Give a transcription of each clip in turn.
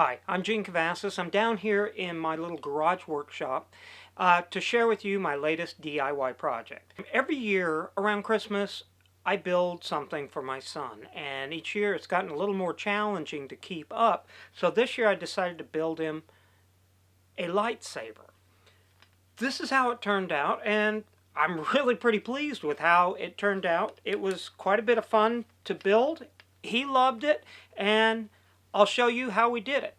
Hi, I'm Gene Cavassis. I'm down here in my little garage workshop to share with you my latest DIY project. Every year around Christmas, I build something for my son, and each year it's gotten a little more challenging to keep up. So this year I decided to build him a lightsaber. This is how it turned out, and I'm really pretty pleased with how it turned out. It was quite a bit of fun to build. He loved it, and I'll show you how we did it.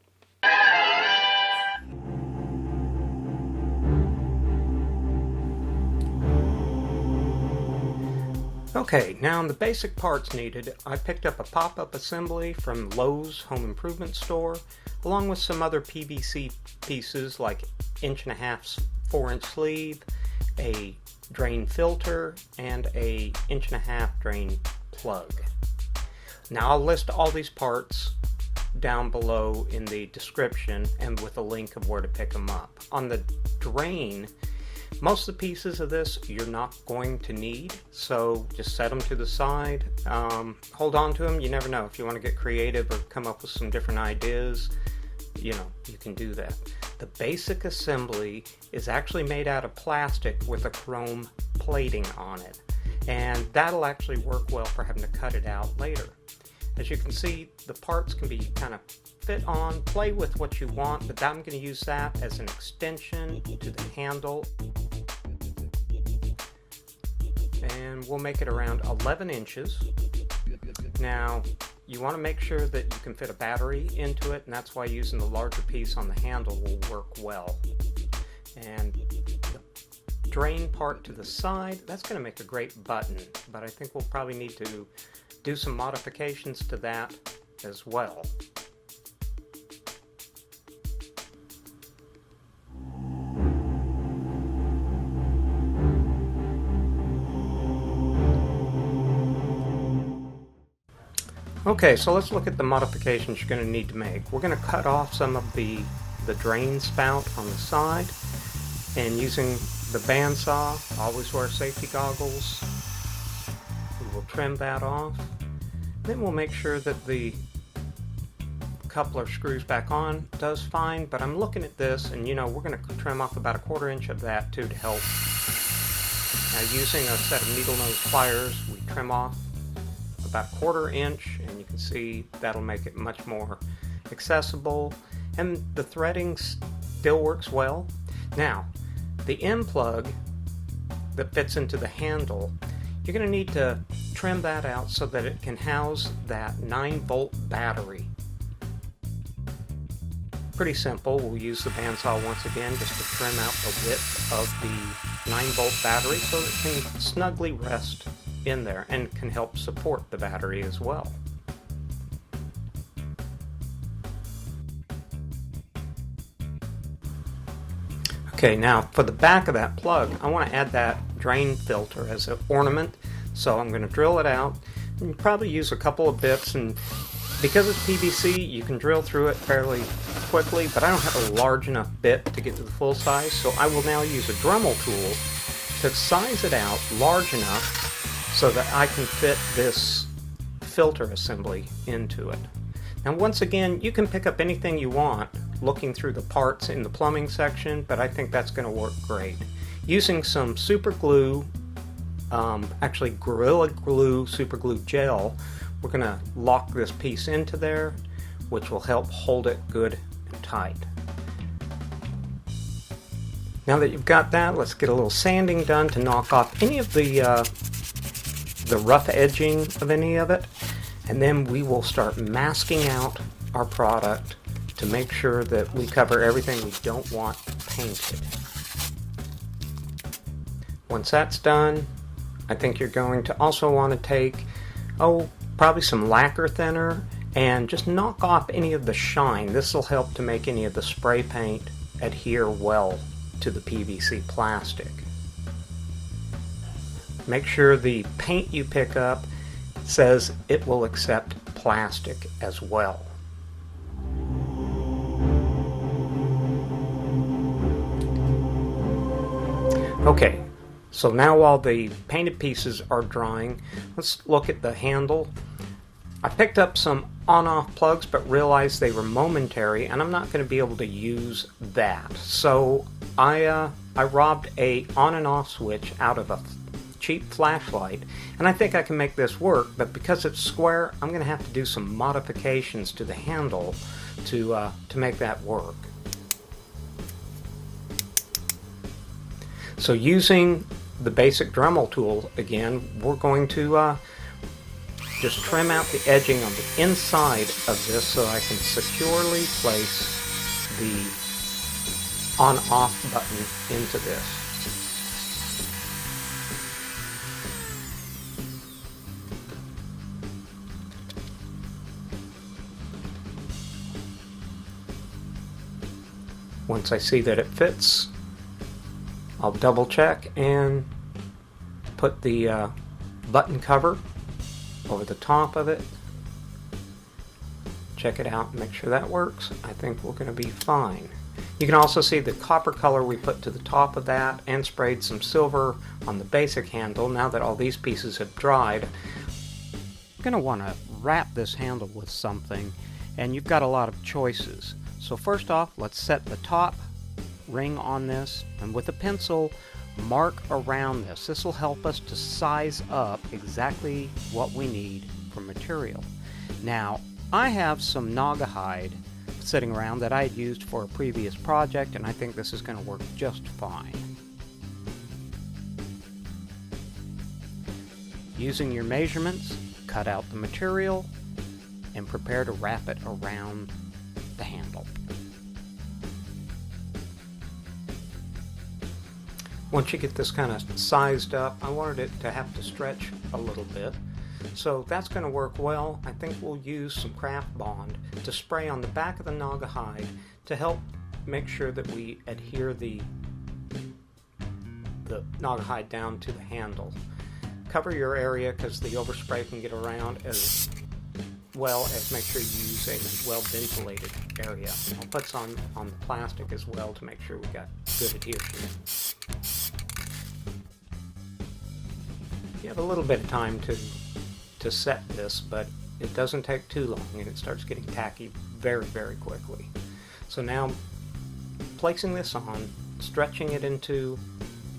Okay, now the basic parts needed, I picked up a pop-up assembly from Lowe's Home Improvement Store, along with some other PVC pieces like 1.5" 4" sleeve, a drain filter, and a 1.5" drain plug. Now I'll list all these parts down below in the description and with a link of where to pick them up. On the drain, most of the pieces of this you're not going to need, so just set them to the side. Hold on to them. You never know. If you want to get creative or come up with some different ideas, you can do that. The basic assembly is actually made out of plastic with a chrome plating on it, and that'll actually work well for having to cut it out later. As you can see, the parts can be kind of fit on, play with what you want, but I'm going to use that as an extension to the handle. And we'll make it around 11 inches. Now, you want to make sure that you can fit a battery into it, and that's why using the larger piece on the handle will work well. And the drain part to the side, that's going to make a great button, but I think we'll probably need to do some modifications to that as well. Okay, so let's look at the modifications you're going to need to make. We're going to cut off some of the drain spout on the side, and using the bandsaw, always wear safety goggles. We'll trim that off. Then we'll make sure that the coupler screws back on does fine, but I'm looking at this and we're going to trim off about 1/4 inch of that too to help. Now, using a set of needle nose pliers, we trim off about 1/4 inch, and you can see that'll make it much more accessible, and the threading still works well. Now, the end plug that fits into the handle, you're going to need to trim that out so that it can house that 9-volt battery. Pretty simple. We'll use the bandsaw once again just to trim out the width of the 9-volt battery so that it can snugly rest in there and can help support the battery as well. Okay, now for the back of that plug, I want to add that drain filter as an ornament, so I'm going to drill it out and probably use a couple of bits, and because it's PVC you can drill through it fairly quickly, but I don't have a large enough bit to get to the full size, so I will now use a Dremel tool to size it out large enough so that I can fit this filter assembly into it. Now once again, you can pick up anything you want looking through the parts in the plumbing section, but I think that's going to work great. Using some super glue, actually Gorilla Glue super glue gel, we're going to lock this piece into there, which will help hold it good and tight. Now that you've got that, let's get a little sanding done to knock off any of the rough edging of any of it, and then we will start masking out our product to make sure that we cover everything we don't want painted. Once that's done, I think you're going to also want to take, probably some lacquer thinner and just knock off any of the shine. This will help to make any of the spray paint adhere well to the PVC plastic. Make sure the paint you pick up says it will accept plastic as well. Okay, so now while the painted pieces are drying, let's look at the handle. I picked up some on-off plugs but realized they were momentary and I'm not going to be able to use that. So I robbed a on and off switch out of a cheap flashlight, and I think I can make this work, but because it's square I'm going to have to do some modifications to the handle to make that work. So using the basic Dremel tool again, we're going to just trim out the edging on the inside of this so I can securely place the on-off button into this. Once I see that it fits, I'll double check and put the button cover over the top of it. Check it out and make sure that works. I think we're going to be fine. You can also see the copper color we put to the top of that and sprayed some silver on the basic handle. Now that all these pieces have dried, you're going to want to wrap this handle with something, and you've got a lot of choices. So first off, let's set the top ring on this, and with a pencil mark around this. This will help us to size up exactly what we need for material. Now, I have some Naugahyde sitting around that I had used for a previous project, and I think this is going to work just fine. Using your measurements, cut out the material and prepare to wrap it around the handle. Once you get this kind of sized up, I wanted it to have to stretch a little bit. So that's going to work well. I think we'll use some craft bond to spray on the back of the Naugahyde to help make sure that we adhere the Naugahyde down to the handle. Cover your area because the overspray can get around, as well as make sure you use a well ventilated area. I'll put some on the plastic as well to make sure we got good adhesion. You have a little bit of time to set this, but it doesn't take too long and it starts getting tacky very, very quickly. So now placing this on, stretching it into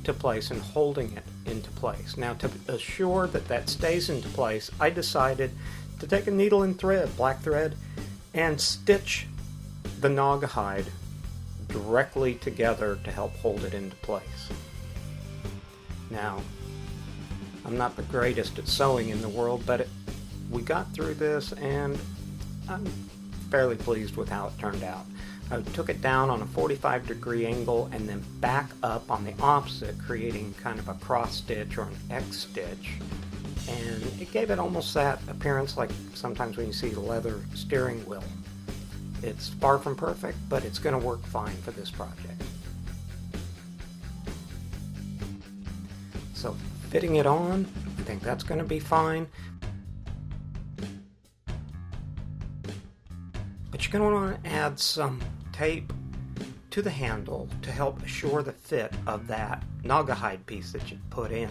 place and holding it into place. Now to assure that that stays into place, I decided to take a needle and thread, black thread, and stitch the Naugahyde directly together to help hold it into place. Now, I'm not the greatest at sewing in the world, but we got through this and I'm fairly pleased with how it turned out. I took it down on a 45-degree angle and then back up on the opposite, creating kind of a cross stitch or an X stitch. And it gave it almost that appearance like sometimes when you see the leather steering wheel. It's far from perfect, but it's going to work fine for this project. So fitting it on, I think that's going to be fine. But you're going to want to add some tape to the handle to help assure the fit of that Naugahyde piece that you put in.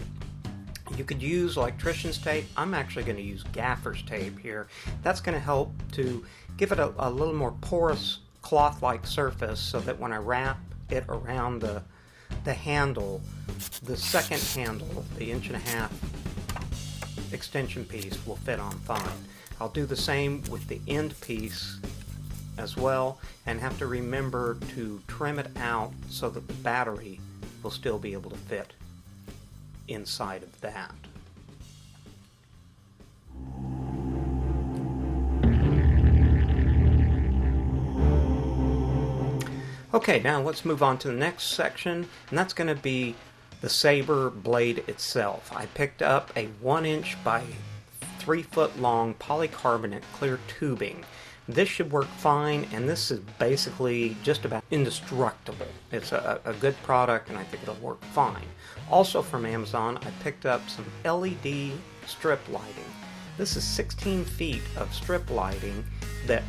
You could use electrician's tape. I'm actually going to use gaffer's tape here. That's going to help to give it a little more porous cloth-like surface so that when I wrap it around the handle, the second handle, the 1.5" extension piece, will fit on fine. I'll do the same with the end piece as well, and have to remember to trim it out so that the battery will still be able to fit inside of that. Okay, now let's move on to the next section, and that's going to be the saber blade itself. I picked up a 1" by 3 foot long polycarbonate clear tubing. This should work fine, and this is basically just about indestructible. It's a good product, and I think it'll work fine. Also from Amazon, I picked up some LED strip lighting. This is 16 feet of strip lighting that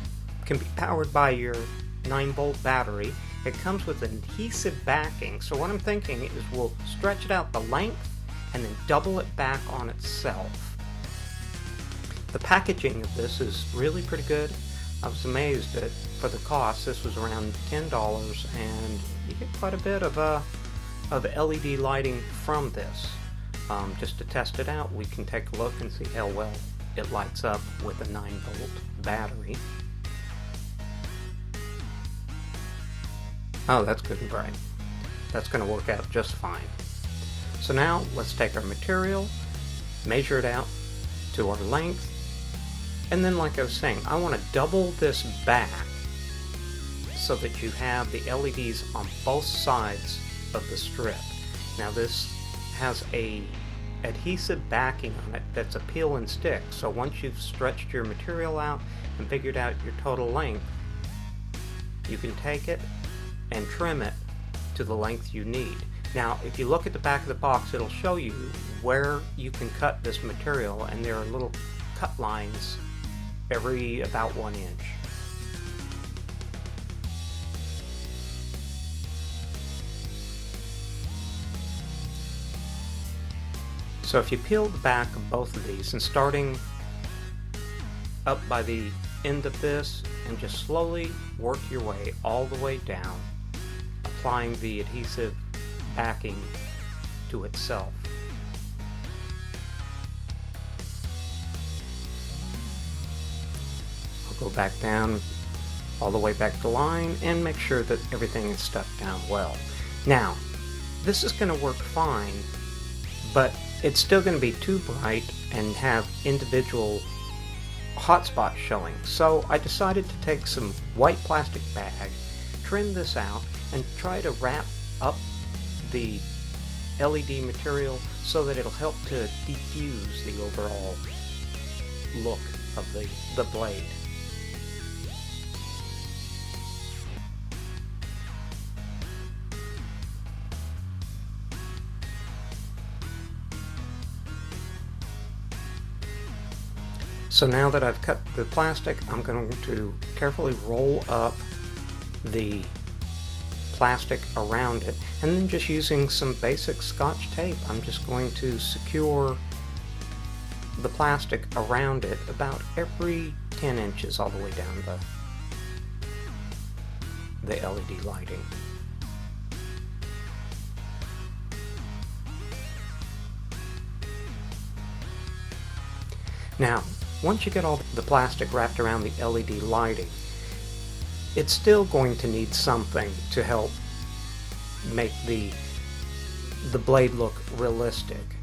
can be powered by your 9-volt battery. It comes with an adhesive backing, so what I'm thinking is we'll stretch it out the length and then double it back on itself. The packaging of this is really pretty good. I was amazed that for the cost, this was around $10, and you get quite a bit of LED lighting from this. Just to test it out, we can take a look and see how well it lights up with a 9-volt battery. Oh, that's good and bright. That's going to work out just fine. So now let's take our material, measure it out to our length, and then like I was saying, I want to double this back so that you have the LEDs on both sides of the strip. Now this has a adhesive backing on it that's a peel and stick, so once you've stretched your material out and figured out your total length, you can take it and trim it to the length you need. Now if you look at the back of the box, it'll show you where you can cut this material, and there are little cut lines every about 1 inch. So if you peel the back of both of these, and starting up by the end of this, and just slowly work your way all the way down, applying the adhesive backing to itself. I'll go back down all the way back the line and make sure that everything is stuck down well. Now, this is going to work fine, but it's still going to be too bright and have individual hot spots showing. So I decided to take some white plastic bag, trim this out, and try to wrap up the LED material so that it'll help to diffuse the overall look of the blade. So now that I've cut the plastic, I'm going to carefully roll up the plastic around it, and then just using some basic Scotch tape, I'm just going to secure the plastic around it about every 10 inches all the way down the LED lighting. Now, once you get all the plastic wrapped around the LED lighting, it's still going to need something to help make the blade look realistic.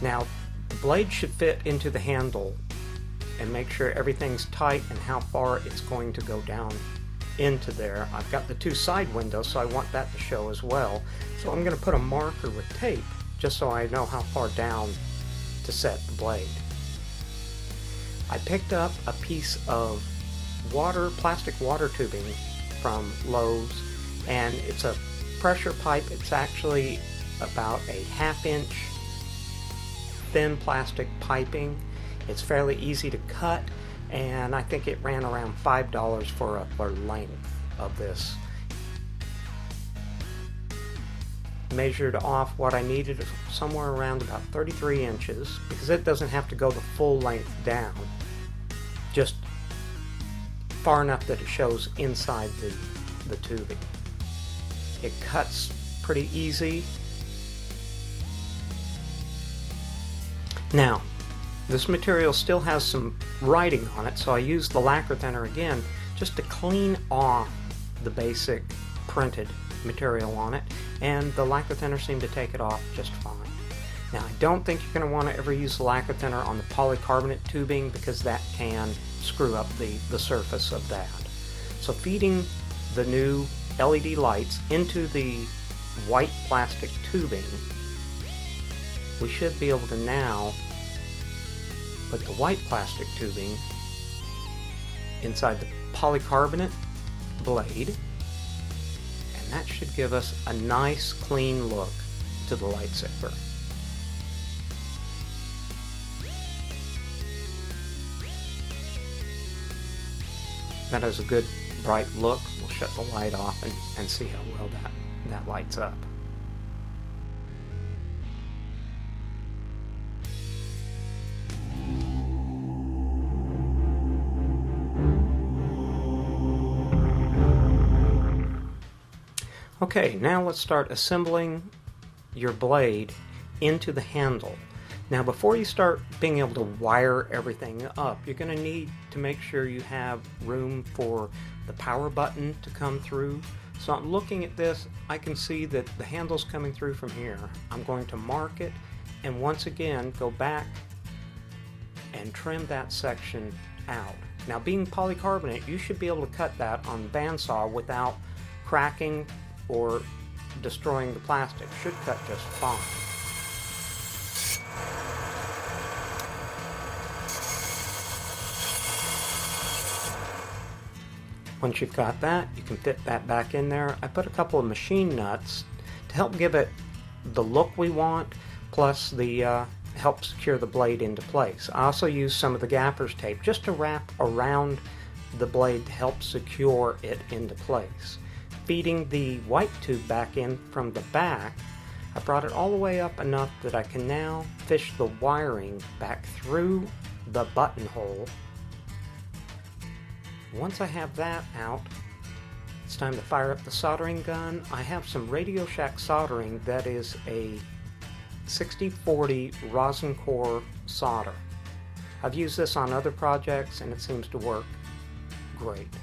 Now, the blade should fit into the handle, and make sure everything's tight and how far it's going to go down into there. I've got the 2 side windows, so I want that to show as well. So I'm going to put a marker with tape just so I know how far down to set the blade. I picked up a piece of plastic water tubing from Lowe's, and it's a pressure pipe. It's actually about a 1/2 inch thin plastic piping. It's fairly easy to cut, and I think it ran around $5 for a length of this. Measured off what I needed, somewhere around about 33 inches, because it doesn't have to go the full length down, just far enough that it shows inside the tubing. It cuts pretty easy. Now, this material still has some writing on it, so I used the lacquer thinner again just to clean off the basic printed material on it, and the lacquer thinner seemed to take it off just fine. Now, I don't think you're going to want to ever use the lacquer thinner on the polycarbonate tubing, because that can screw up the surface of that. So feeding the new LED lights into the white plastic tubing, we should be able to now put the white plastic tubing inside the polycarbonate blade, and that should give us a nice clean look to the lightsaber. That has a good bright look. We'll shut the light off and see how well that lights up. Okay, now let's start assembling your blade into the handle. Now before you start being able to wire everything up, you're going to need to make sure you have room for the power button to come through. So I'm looking at this, I can see that the handle's coming through from here. I'm going to mark it and once again go back and trim that section out. Now being polycarbonate, you should be able to cut that on the bandsaw without cracking or destroying the plastic. Should cut just fine. Once you've got that, you can fit that back in there. I put a couple of machine nuts to help give it the look we want, plus the help secure the blade into place. I also use some of the gaffer's tape just to wrap around the blade to help secure it into place. Feeding the white tube back in from the back, I brought it all the way up enough that I can now fish the wiring back through the buttonhole. Once I have that out, it's time to fire up the soldering gun. I have some Radio Shack soldering that is a 6040 rosin core solder. I've used this on other projects and it seems to work great.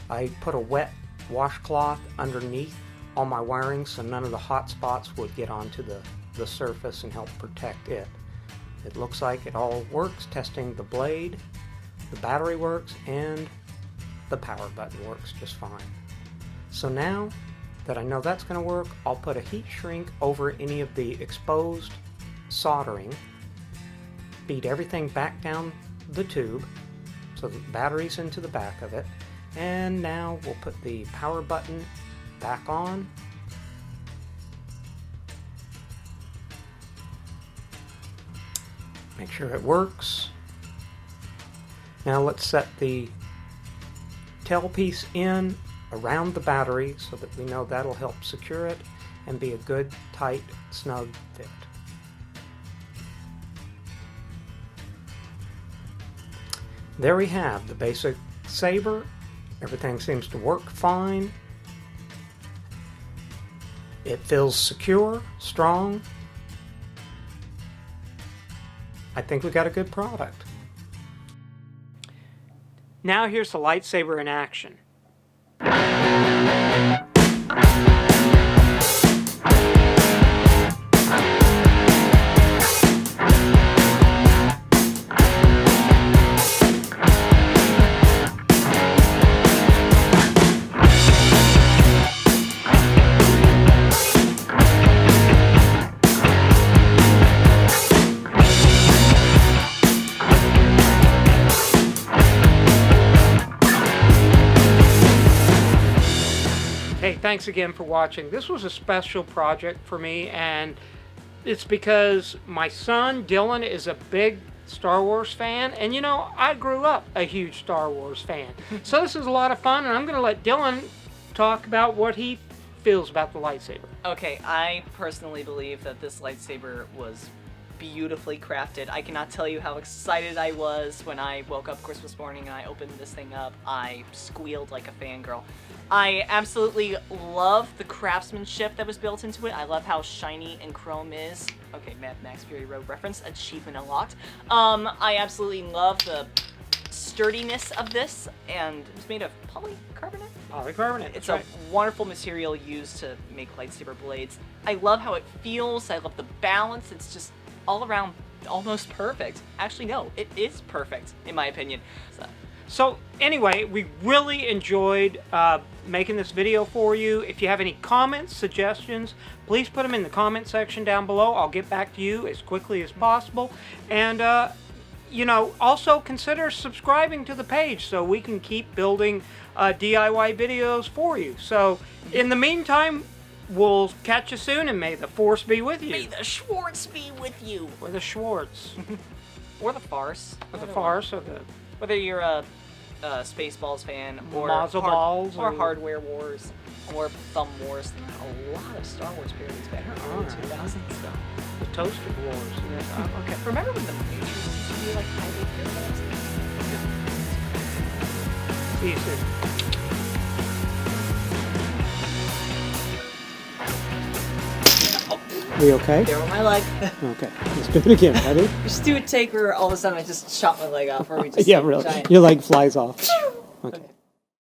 I put a wet washcloth underneath all my wiring so none of the hot spots would get onto the surface and help protect it. It looks like it all works, testing the blade, the battery works, and the power button works just fine. So now that I know that's going to work, I'll put a heat shrink over any of the exposed soldering, feed everything back down the tube so the battery's into the back of it, and now we'll put the power button back on. Make sure it works. Now let's set the tailpiece in around the battery so that we know that'll help secure it and be a good, tight, snug fit. There we have the basic saber. Everything seems to work fine. It feels secure, strong. I think we got a good product. Now here's the lightsaber in action. Hey, thanks again for watching. This was a special project for me, and it's because my son Dylan is a big Star Wars fan, and you know, I grew up a huge Star Wars fan. So this is a lot of fun, and I'm going to let Dylan talk about what he feels about the lightsaber. Okay, I personally believe that this lightsaber was beautifully crafted. I cannot tell you how excited I was when I woke up Christmas morning and I opened this thing up. I squealed like a fangirl. I absolutely love the craftsmanship that was built into it. I love how shiny and chrome is. Okay, Mad Max Fury Road reference, achievement unlocked. I absolutely love the sturdiness of this, and it's made of polycarbonate? Polycarbonate, It's right. a wonderful material used to make lightsaber blades. I love how it feels. I love the balance. It's just all around almost perfect. Actually, no, it is perfect, in my opinion. So anyway, we really enjoyed making this video for you. If you have any comments, suggestions, please put them in the comment section down below. I'll get back to you as quickly as possible. And, you know, also consider subscribing to the page so we can keep building DIY videos for you. So in the meantime, we'll catch you soon, and may the Force be with you. May the Schwartz be with you. Or the Schwartz. Or the farce. Or the farce, or the... Whether you're a Spaceballs fan, or Mazel balls, or Hardware Wars, or Thumb Wars. A lot of Star Wars parodies back in the early 2000s. The Toaster Wars. Yeah. Okay. Remember when the Matrix used to be like highly parodies? See you soon. We okay? There with my leg. Okay, let's do it again. Ready? Just do a take where all of a sudden I just shot my leg off, or we just Yeah, really. giant... Your leg flies off. Okay.